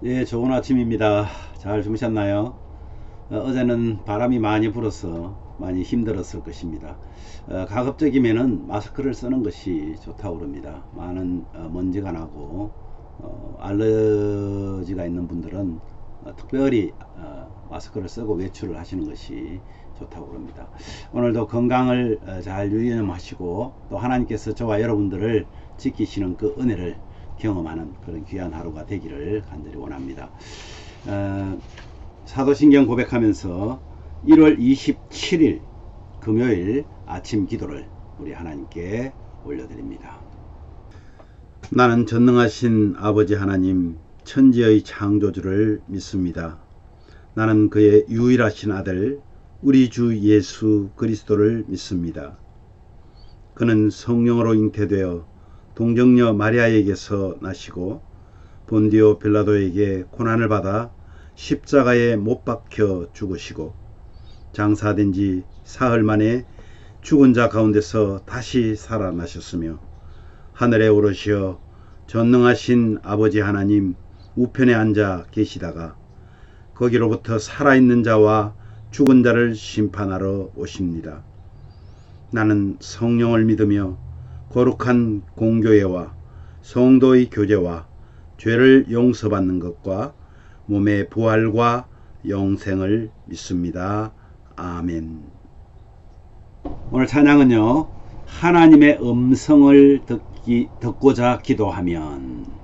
예, 좋은 아침입니다. 잘 주무셨나요? 어제는 바람이 많이 불어서 많이 힘들었을 것입니다. 가급적이면은 마스크를 쓰는 것이 좋다고 그럽니다. 많은 먼지가 나고 알러지가 있는 분들은 특별히 마스크를 쓰고 외출을 하시는 것이 좋다고 그럽니다. 오늘도 건강을 잘 유념하시고 또 하나님께서 저와 여러분들을 지키시는 그 은혜를 경험하는 그런 귀한 하루가 되기를 간절히 원합니다. 사도신경 고백하면서 1월 27일 금요일 아침 기도를 우리 하나님께 올려드립니다. 나는 전능하신 아버지 하나님 천지의 창조주를 믿습니다. 나는 그의 유일하신 아들 우리 주 예수 그리스도를 믿습니다. 그는 성령으로 잉태되어 동정녀 마리아에게서 나시고 본디오 빌라도에게 고난을 받아 십자가에 못 박혀 죽으시고 장사된 지 사흘 만에 죽은 자 가운데서 다시 살아나셨으며 하늘에 오르시어 전능하신 아버지 하나님 우편에 앉아 계시다가 거기로부터 살아있는 자와 죽은 자를 심판하러 오십니다. 나는 성령을 믿으며 거룩한 공교회와 성도의 교제와 죄를 용서받는 것과 몸의 부활과 영생을 믿습니다. 아멘. 오늘 찬양은요, 하나님의 음성을 듣고자 기도하면.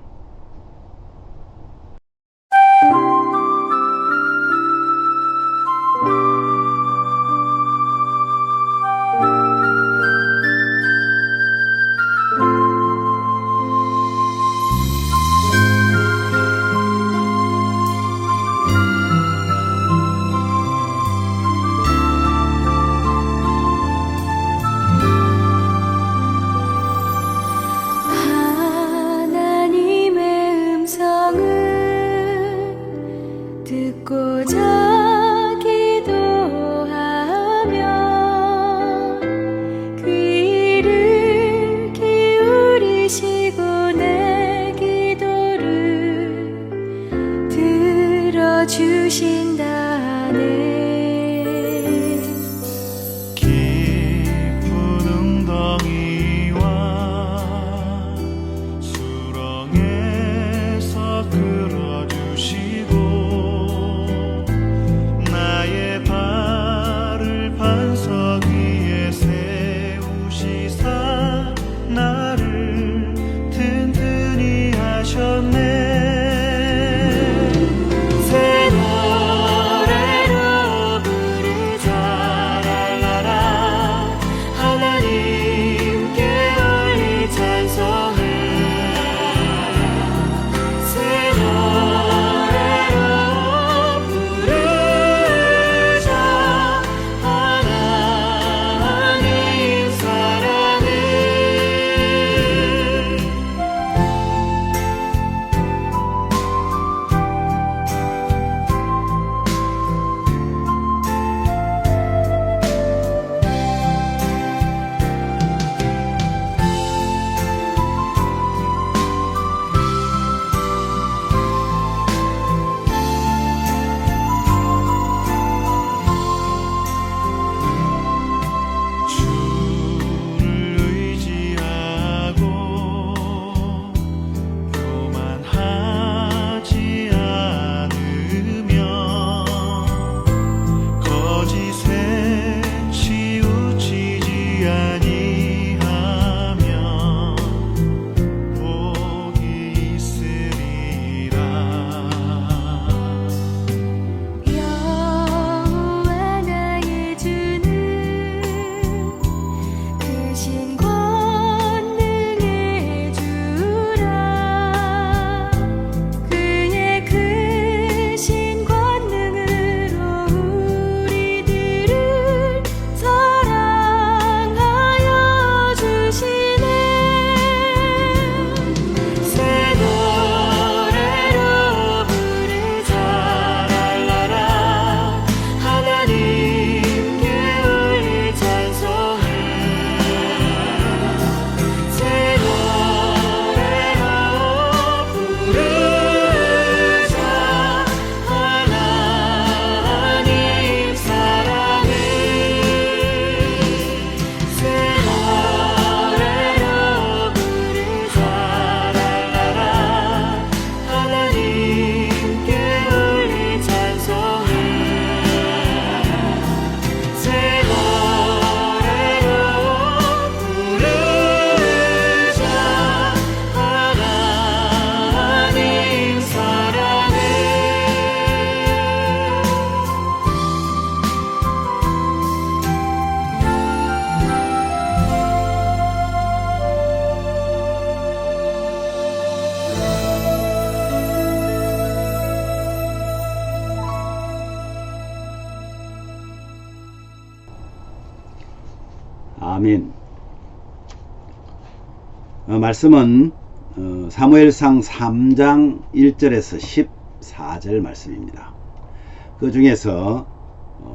듣고자 기도하면 그 귀를 기울이시고 내 기도를 들어주신다네. 깊은 웅덩이와 수렁에서 끌어주시고 나의 발을 반석 위에 세우시사 나를 든든히 하셨네. 새 노래로 아멘. 말씀은 사무엘상 3장 1절에서 14절 말씀입니다. 그 중에서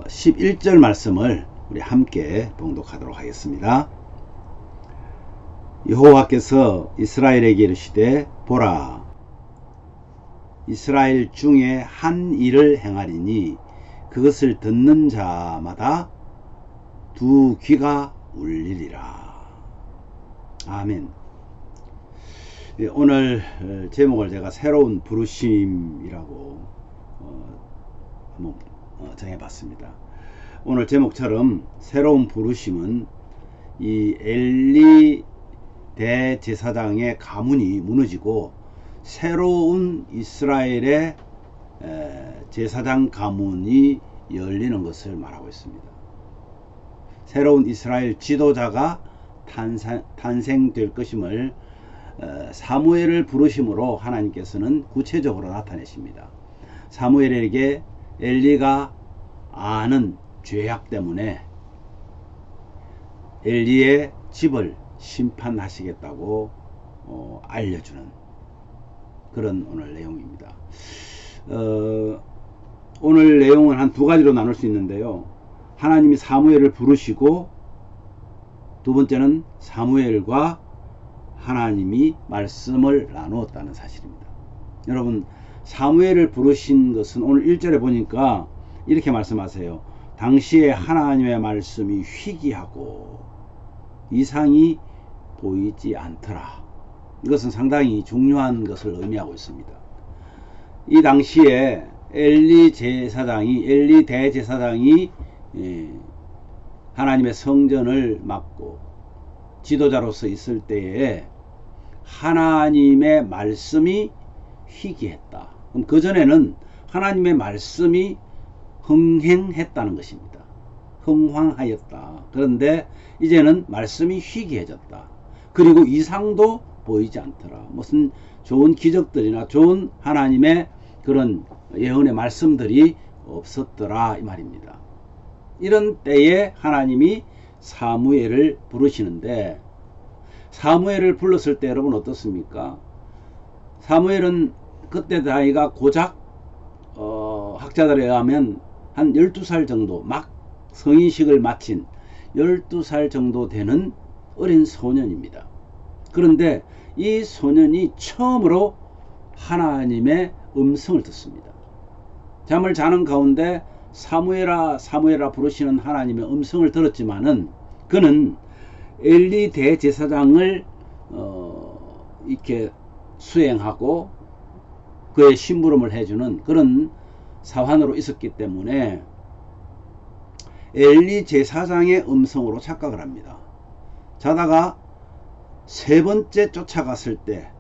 11절 말씀을 우리 함께 봉독하도록 하겠습니다. 여호와께서 이스라엘에게 이르시되 보라, 이스라엘 중에 한 일을 행하리니 그것을 듣는 자마다 두 귀가 울리리라. 아멘. 오늘 제목을 제가 새로운 부르심이라고 한번 정해봤습니다. 오늘 제목처럼 새로운 부르심은 이 엘리 대제사장의 가문이 무너지고 새로운 이스라엘의 제사장 가문이 열리는 것을 말하고 있습니다. 새로운 이스라엘 지도자가 탄생될 것임을 사무엘을 부르심으로 하나님께서는 구체적으로 나타내십니다. 사무엘에게 엘리가 아는 죄악 때문에 엘리의 집을 심판하시겠다고 알려주는 그런 오늘 내용입니다. 오늘 내용은 한 두 가지로 나눌 수 있는데요. 하나님이 사무엘을 부르시고, 두 번째는 사무엘과 하나님이 말씀을 나누었다는 사실입니다. 여러분, 사무엘을 부르신 것은 오늘 1절에 보니까 이렇게 말씀하세요. 당시에 하나님의 말씀이 희귀하고 이상이 보이지 않더라. 이것은 상당히 중요한 것을 의미하고 있습니다. 이 당시에 엘리 대제사장이 하나님의 성전을 맡고 지도자로서 있을 때에 하나님의 말씀이 희귀했다. 그럼 그전에는 하나님의 말씀이 흥행했다는 것입니다. 흥황하였다. 그런데 이제는 말씀이 희귀해졌다. 그리고 이상도 보이지 않더라. 무슨 좋은 기적들이나 좋은 하나님의 그런 예언의 말씀들이 없었더라 이 말입니다. 이런 때에 하나님이 사무엘을 부르시는데, 사무엘을 불렀을 때 여러분 어떻습니까? 사무엘은 그때 나이가 고작 학자들에 의하면 한 12살 정도, 막 성인식을 마친 12살 정도 되는 어린 소년입니다. 그런데 이 소년이 처음으로 하나님의 음성을 듣습니다. 잠을 자는 가운데 사무엘아 사무엘아 부르시는 하나님의 음성을 들었지만은 그는 엘리 대제사장을 이렇게 수행하고 그의 심부름을 해주는 그런 사환으로 있었기 때문에 엘리 제사장의 음성으로 착각을 합니다. 자다가 세 번째 쫓아갔을 때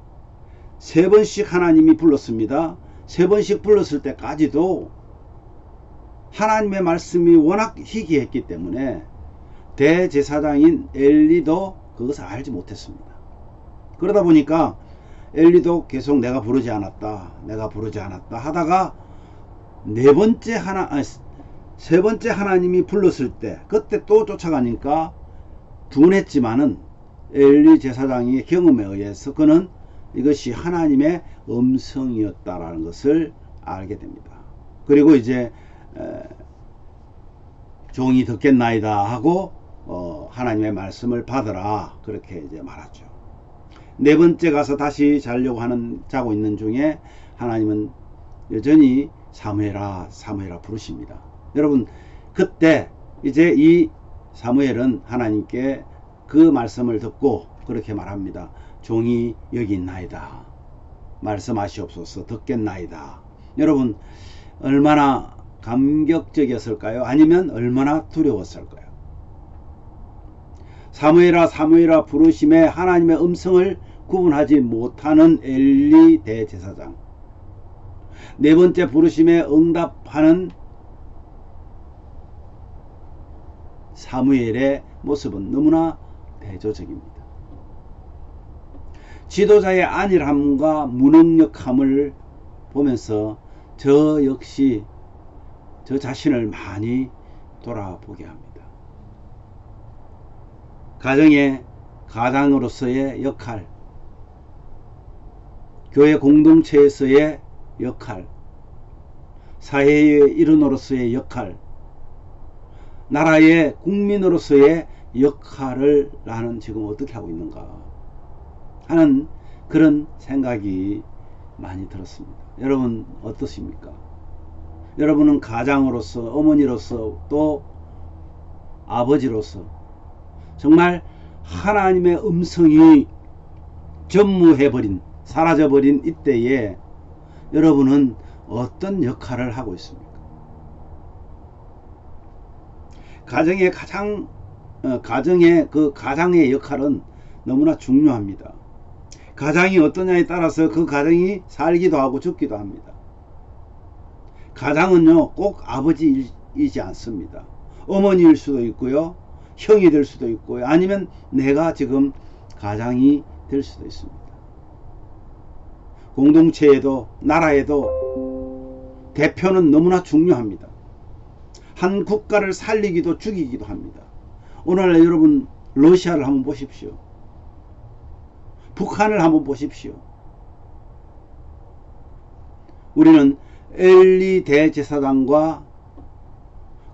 세 번씩 하나님이 불렀습니다. 세 번씩 불렀을 때까지도 하나님의 말씀이 워낙 희귀했기 때문에 대제사장인 엘리도 그것을 알지 못했습니다. 그러다 보니까 엘리도 계속 내가 부르지 않았다 하다가 세 번째 하나님이 불렀을 때 그때 또 쫓아가니까 둔했지만은 엘리 제사장의 경험에 의해서 그는 이것이 하나님의 음성이었다라는 것을 알게 됩니다. 그리고 이제 종이 듣겠나이다 하고 하나님의 말씀을 받으라 그렇게 이제 말하죠. 네 번째 가서 다시 자고 있는 중에 하나님은 여전히 사무엘아 사무엘아 부르십니다. 여러분, 그때 이제 이 사무엘은 하나님께 그 말씀을 듣고 그렇게 말합니다. 종이 여기 있나이다. 말씀하시옵소서. 듣겠나이다. 여러분, 얼마나 감격적이었을까요? 아니면 얼마나 두려웠을까요? 사무엘아 사무엘아 부르심에 하나님의 음성을 구분하지 못하는 엘리 대제사장, 네 번째 부르심에 응답하는 사무엘의 모습은 너무나 대조적입니다. 지도자의 안일함과 무능력함을 보면서 저 역시 저 자신을 많이 돌아보게 합니다. 가정의 가장으로서의 역할, 교회 공동체에서의 역할, 사회의 일원으로서의 역할, 나라의 국민으로서의 역할을 나는 지금 어떻게 하고 있는가 하는 그런 생각이 많이 들었습니다. 여러분 어떠십니까? 여러분은 가장으로서, 어머니로서, 또 아버지로서 정말 하나님의 음성이 전무해버린, 사라져버린 이때에 여러분은 어떤 역할을 하고 있습니까? 가정의 가장의 역할은 너무나 중요합니다. 가장이 어떠냐에 따라서 그 가정이 살기도 하고 죽기도 합니다. 가장은요, 꼭 아버지이지 않습니다. 어머니일 수도 있고요, 형이 될 수도 있고요, 아니면 내가 지금 가장이 될 수도 있습니다. 공동체에도 나라에도 대표는 너무나 중요합니다. 한 국가를 살리기도 죽이기도 합니다. 오늘날 여러분 러시아를 한번 보십시오. 북한을 한번 보십시오. 우리는 엘리 대제사장과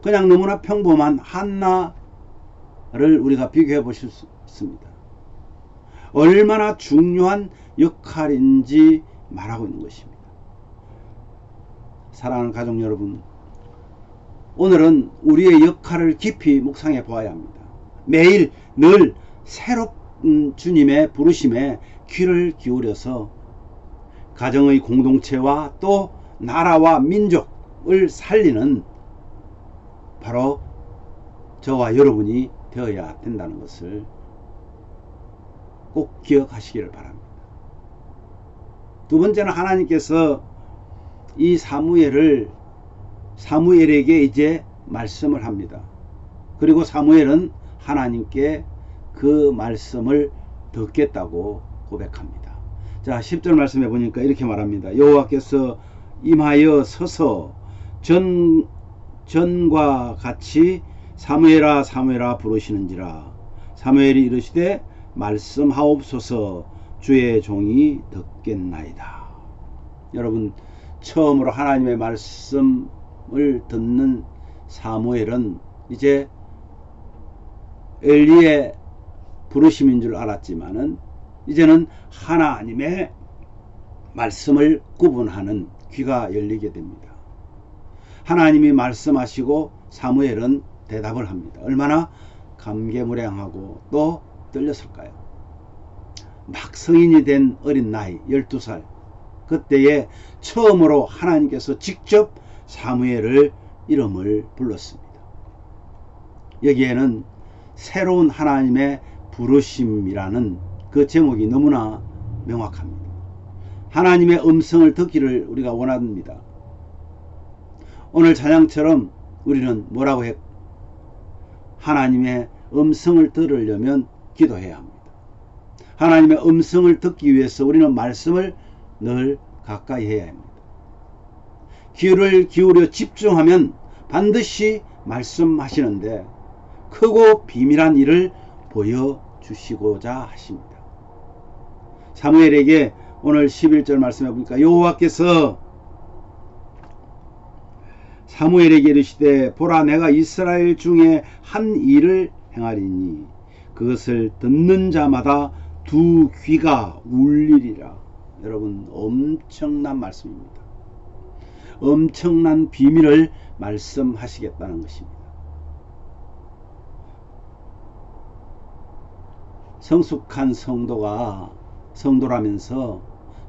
그냥 너무나 평범한 한나를 우리가 비교해 보실 수 있습니다. 얼마나 중요한 역할인지 말하고 있는 것입니다. 사랑하는 가족 여러분, 오늘은 우리의 역할을 깊이 묵상해 보아야 합니다. 매일 늘 새로운 주님의 부르심에 귀를 기울여서 가정의 공동체와 또 나라와 민족을 살리는 바로 저와 여러분이 되어야 된다는 것을 꼭 기억하시기를 바랍니다. 두 번째는 하나님께서 이 사무엘에게 이제 말씀을 합니다. 그리고 사무엘은 하나님께 그 말씀을 듣겠다고 고백합니다. 자, 10절 말씀해 보니까 이렇게 말합니다. 여호와께서 임하여 서서 전과 같이 사무엘아 사무엘아 부르시는지라. 사무엘이 이르시되 말씀하옵소서, 주의 종이 듣겠나이다. 여러분, 처음으로 하나님의 말씀을 듣는 사무엘은 이제 엘리의 부르심인 줄 알았지만은 이제는 하나님의 말씀을 구분하는 귀가 열리게 됩니다. 하나님이 말씀하시고 사무엘은 대답을 합니다. 얼마나 감개무량하고 또 떨렸을까요? 막 성인이 된 어린 나이 12살, 그때에 처음으로 하나님께서 직접 사무엘을 이름을 불렀습니다. 여기에는 새로운 하나님의 부르심이라는 그 제목이 너무나 명확합니다. 하나님의 음성을 듣기를 우리가 원합니다. 오늘 찬양처럼 우리는 뭐라고 했고, 하나님의 음성을 들으려면 기도해야 합니다. 하나님의 음성을 듣기 위해서 우리는 말씀을 늘 가까이 해야 합니다. 귀를 기울여 집중하면 반드시 말씀하시는데 크고 비밀한 일을 보여주시고자 하십니다. 사무엘에게 오늘 11절 말씀해 보니까 여호와께서 사무엘에게 이르시되 보라, 내가 이스라엘 중에 한 일을 행하리니 그것을 듣는 자마다 두 귀가 울리리라. 여러분, 엄청난 말씀입니다. 엄청난 비밀을 말씀하시겠다는 것입니다. 성숙한 성도라면서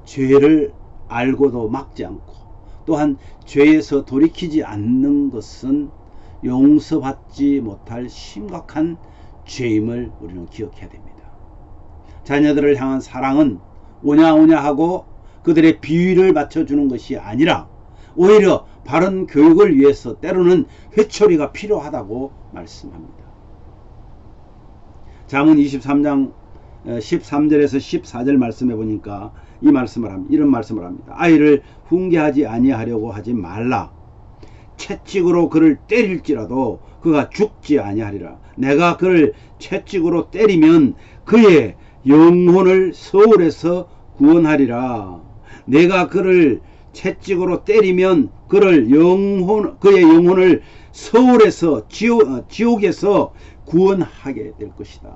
죄를 알고도 막지 않고 또한 죄에서 돌이키지 않는 것은 용서받지 못할 심각한 죄임을 우리는 기억해야 됩니다. 자녀들을 향한 사랑은 오냐오냐 하고 그들의 비위를 맞춰주는 것이 아니라 오히려 바른 교육을 위해서 때로는 회초리가 필요하다고 말씀합니다. 잠언 23장 13절에서 14절 말씀해 보니까 이런 말씀을 합니다. 아이를 훈계하지 아니하려고 하지 말라. 채찍으로 그를 때릴지라도 그가 죽지 아니하리라. 내가 그를 채찍으로 때리면 그의 영혼을 서울에서 구원하리라. 내가 그를 채찍으로 때리면 그의 영혼을 서울에서 지옥에서 구원하게 될 것이다.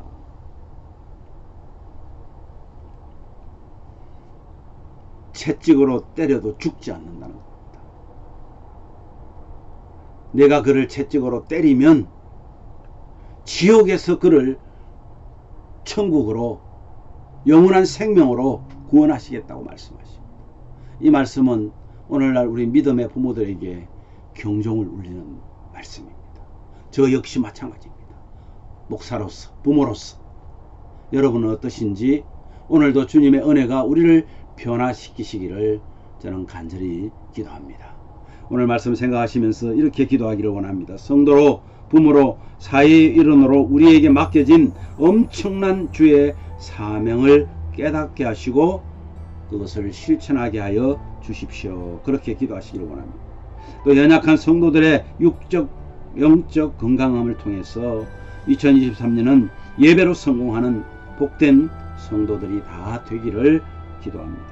채찍으로 때려도 죽지 않는다는 겁니다. 내가 그를 채찍으로 때리면 지옥에서 그를 천국으로 영원한 생명으로 구원하시겠다고 말씀하십니다. 이 말씀은 오늘날 우리 믿음의 부모들에게 경종을 울리는 말씀입니다. 저 역시 마찬가지입니다. 목사로서, 부모로서 여러분은 어떠신지 오늘도 주님의 은혜가 우리를 변화시키시기를 저는 간절히 기도합니다. 오늘 말씀 생각하시면서 이렇게 기도하기를 원합니다. 성도로, 부모로, 사회의 일원으로 우리에게 맡겨진 엄청난 주의 사명을 깨닫게 하시고 그것을 실천하게 하여 주십시오. 그렇게 기도하시기를 원합니다. 또 연약한 성도들의 육적, 영적 건강함을 통해서 2023년은 예배로 성공하는 복된 성도들이 다 되기를 기도합니다.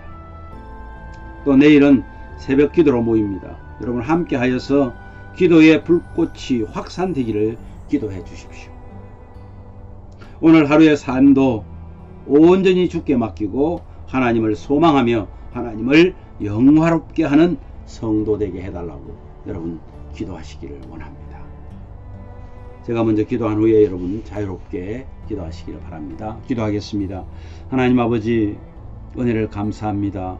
또 내일은 새벽 기도로 모입니다. 여러분 함께 하여서 기도의 불꽃이 확산되기를 기도해 주십시오. 오늘 하루의 삶도 온전히 주께 맡기고 하나님을 소망하며 하나님을 영화롭게 하는 성도 되게 해달라고 여러분 기도하시기를 원합니다. 제가 먼저 기도한 후에 여러분 자유롭게 기도하시기를 바랍니다. 기도하겠습니다. 하나님 아버지, 은혜를 감사합니다.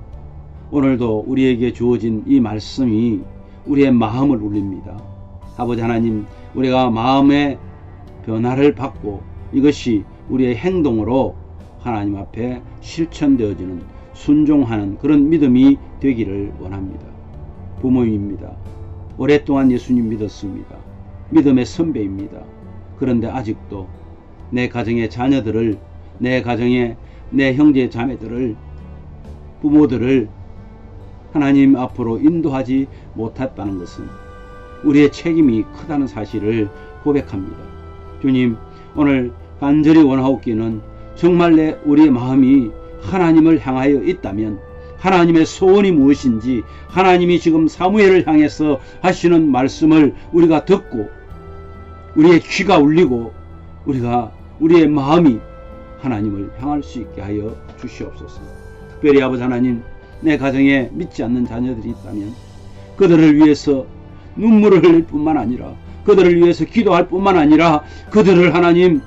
오늘도 우리에게 주어진 이 말씀이 우리의 마음을 울립니다. 아버지 하나님, 우리가 마음의 변화를 받고 이것이 우리의 행동으로 하나님 앞에 실천되어지는 순종하는 그런 믿음이 되기를 원합니다. 부모입니다. 오랫동안 예수님 믿었습니다. 믿음의 선배입니다. 그런데 아직도 내 가정의 자녀들을, 내 가정의 내 형제 자매들을, 부모들을 하나님 앞으로 인도하지 못했다는 것은 우리의 책임이 크다는 사실을 고백합니다. 주님, 오늘 간절히 원하옵기는 정말 우리의 마음이 하나님을 향하여 있다면 하나님의 소원이 무엇인지 하나님이 지금 사무엘을 향해서 하시는 말씀을 우리가 듣고 우리의 귀가 울리고 우리의 마음이 하나님을 향할 수 있게 하여 주시옵소서. 특별히 아버지 하나님, 내 가정에 믿지 않는 자녀들이 있다면 그들을 위해서 눈물을 흘릴 뿐만 아니라 그들을 위해서 기도할 뿐만 아니라 그들을 하나님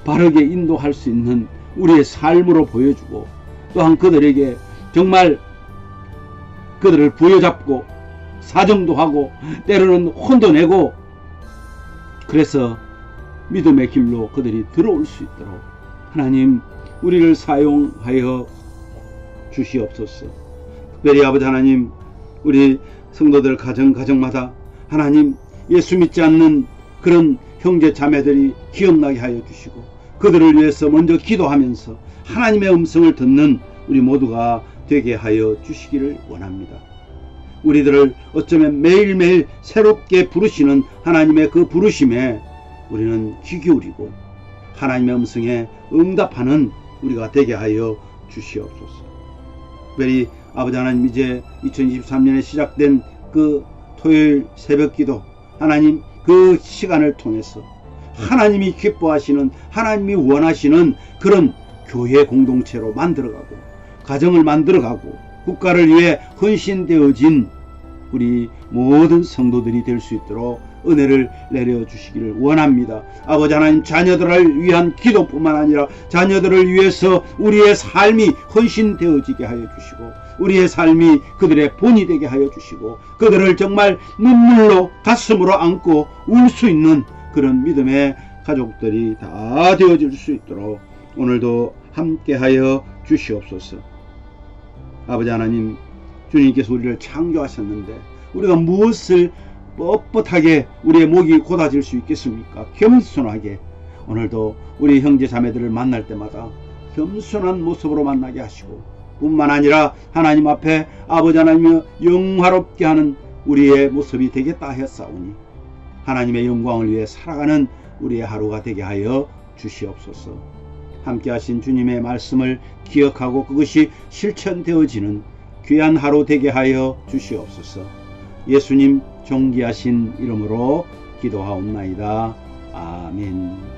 바르게 인도할 수 있는 우리의 삶으로 보여주고 또한 그들에게 정말 그들을 부여잡고 사정도 하고 때로는 혼도 내고 그래서 믿음의 길로 그들이 들어올 수 있도록 하나님 우리를 사용하여 주시옵소서. 특별히 아버지 하나님, 우리 성도들 가정마다 하나님 예수 믿지 않는 그런 형제 자매들이 기억나게 하여 주시고 그들을 위해서 먼저 기도하면서 하나님의 음성을 듣는 우리 모두가 되게 하여 주시기를 원합니다. 우리들을 어쩌면 매일매일 새롭게 부르시는 하나님의 그 부르심에 우리는 귀 기울이고 하나님의 음성에 응답하는 우리가 되게 하여 주시옵소서. 특별히 아버지 하나님, 이제 2023년에 시작된 그 토요일 새벽 기도, 하나님 그 시간을 통해서 하나님이 기뻐하시는, 하나님이 원하시는 그런 교회 공동체로 만들어가고 가정을 만들어가고 국가를 위해 헌신되어진 우리 모든 성도들이 될 수 있도록 은혜를 내려주시기를 원합니다. 아버지 하나님, 자녀들을 위한 기도뿐만 아니라 자녀들을 위해서 우리의 삶이 헌신되어지게 하여 주시고 우리의 삶이 그들의 본이 되게 하여 주시고 그들을 정말 눈물로 가슴으로 안고 울 수 있는 그런 믿음의 가족들이 다 되어질 수 있도록 오늘도 함께하여 주시옵소서. 아버지 하나님, 주님께서 우리를 창조하셨는데 우리가 무엇을 뻣뻣하게 우리의 목이 곧아질 수 있겠습니까? 겸손하게 오늘도 우리 형제 자매들을 만날 때마다 겸손한 모습으로 만나게 하시고 뿐만 아니라 하나님 앞에 아버지 하나님을 영화롭게 하는 우리의 모습이 되겠다 하였사오니 하나님의 영광을 위해 살아가는 우리의 하루가 되게 하여 주시옵소서. 함께 하신 주님의 말씀을 기억하고 그것이 실천되어지는 귀한 하루 되게 하여 주시옵소서. 예수님 존귀하신 이름으로 기도하옵나이다. 아멘.